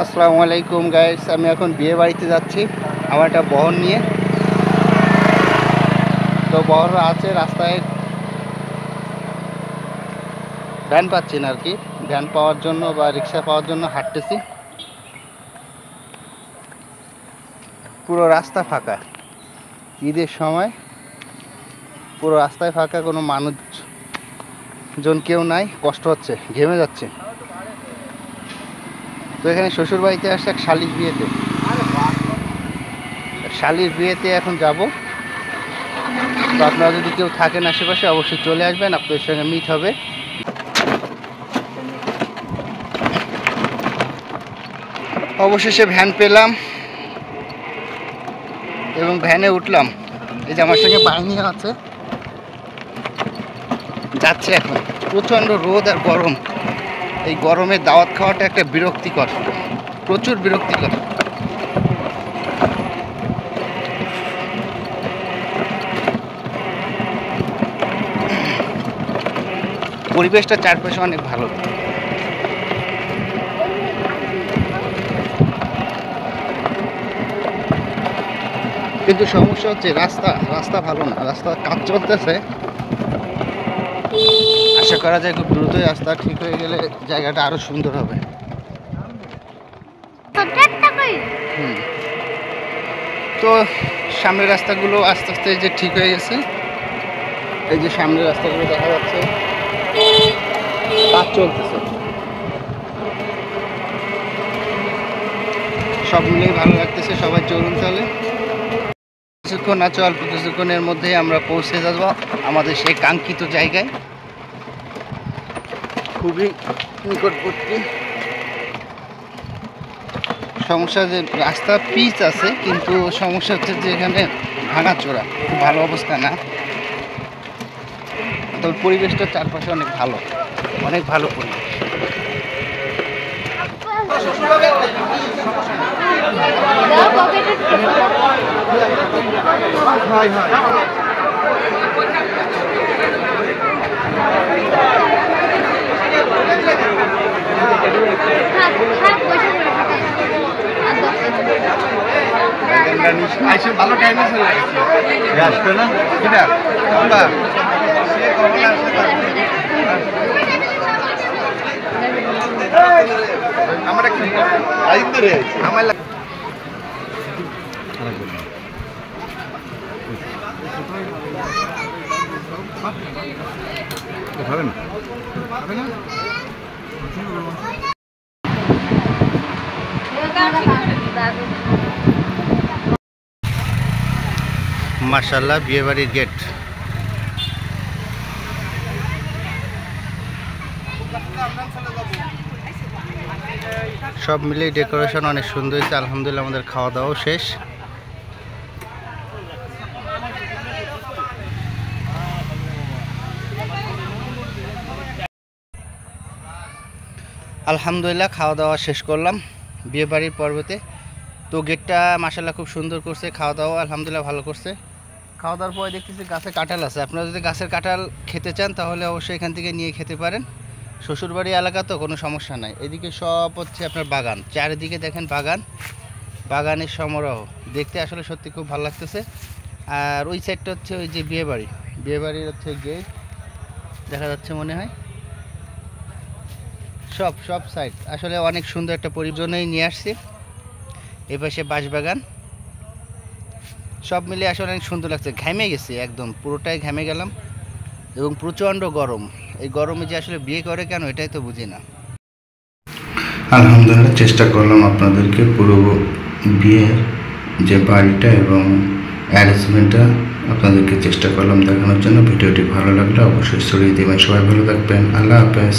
আসসালামু আলাইকুম গাইস, আমি এখন বিয়ে বাড়িতে যাচ্ছি আমার একটা বহন নিয়ে। তো বহন আছে রাস্তায়, ভ্যান পাচ্ছি না আর কি। ভ্যান পাওয়ার জন্য বা রিক্সা পাওয়ার জন্য হাঁটতেছি। পুরো রাস্তা ফাঁকা, ঈদের সময় পুরো রাস্তায় ফাঁকা, কোনো মানুষজন কেউ নাই। কষ্ট হচ্ছে, ঘেমে যাচ্ছে। তো এখানে শ্বশুর বাড়িতে আসছে এক শালির বিয়েতে এখন যাব। তো আপনারা যদি কেউ থাকেন আশেপাশে অবশ্যই চলে আসবেন, আপনাদের সঙ্গে মিট হবে। অবশেষে ভ্যান পেলাম এবং ভ্যানে উঠলাম। এই যে আমার সঙ্গে বাহিনী আছে, যাচ্ছে এখন। প্রচণ্ড রোদ আর গরম, এই গরমে দাওয়াত খাওয়াটা একটা বিরক্তিকর, প্রচুর বিরক্তিকর। পরিবেশটা চারপাশে অনেক ভালো, কিন্তু সমস্যা হচ্ছে রাস্তা ভালো না, রাস্তা কাজ চলতেছে। আশা করা যায় খুব দ্রুতই রাস্তা ঠিক হয়ে গেলে জায়গাটা আরো সুন্দর হবে। তো সামনের রাস্তাগুলো আস্তে আস্তে যে ঠিক হয়ে গেছে, এই যে সামনের রাস্তাগুলো দেখা যাচ্ছে, কাজ চলতেছে। সব মিলিয়ে ভালো লাগতেছে। সবাই চলুন তাহলে, কিছুক্ষণ আছে, অল্প কিছুক্ষণের মধ্যেই আমরা পৌঁছে যাব আমাদের সেই কাঙ্ক্ষিত জায়গায়, খুবই নিকটবর্তী। সমস্যা যে রাস্তা পিচ আছে, কিন্তু সমস্যা হচ্ছে যে এখানে ভাঙাচোরা, খুব ভালো অবস্থা না। তবে পরিবেশটা চারপাশে অনেক ভালো, অনেক ভালো পরিবেশ। ভালো টাইমে আসবে না এটা আমার আমার হবে না, হবে না। মাশাআল্লাহ, বিয়ে বাড়ির গেট। সব মিলে ডেকোরেশন অনেক সুন্দর হয়েছে আলহামদুলিল্লাহ। আমাদের খাওয়া দাওয়াও শেষ। আলহামদুলিল্লাহ খাওয়া দাওয়া শেষ করলাম বিয়ে বাড়ির পর্বতে। তো গেটটা মাশাআল্লাহ খুব সুন্দর করছে, খাওয়া দাওয়া আলহামদুলিল্লাহ ভালো করছে। খাওয়া দাওয়ার পরে দেখতেছি গাছে কাঁঠাল আছে। আপনারা যদি গাছের কাঁঠাল খেতে চান তাহলে অবশ্যই এখান থেকে নিয়ে খেতে পারেন। শ্বশুরবাড়ি এলাকা তো কোনো সমস্যা নাই। এদিকে সব হচ্ছে আপনার বাগান, চারিদিকে দেখেন বাগানের সমারোহ, দেখতে আসলে সত্যি খুব ভালো লাগতেছে। আর ওই সাইডটা হচ্ছে ওই যে বিয়ে বাড়ির হচ্ছে গেট দেখা যাচ্ছে মনে হয়। সব সাইড আসলে অনেক সুন্দর একটা পরিবেশনেই নিয়ে আসছি। এপাশে বাঁশবাগান, সব মিলে আসলে অনেক সুন্দর লাগছে। ঘেমে গেছি, একদম পুরোটাই ঘেমে গেলাম এবং প্রচণ্ড গরম। এই গরমে যে আসলে বিয়ে করে কেন, এটাই তো বুঝি না। আলহামদুলিল্লাহ চেষ্টা করলাম আপনাদেরকে পুরো বিয়ের যে বাড়িটা এবং অ্যারেঞ্জমেন্টটা আপনাদেরকে চেষ্টা করলাম দেখানোর জন্য। ভিডিওটি ভালো লাগলে অবশ্যই ছড়িয়ে দেবেন। সবাই ভালো থাকবেন, আল্লাহ হাফেজ।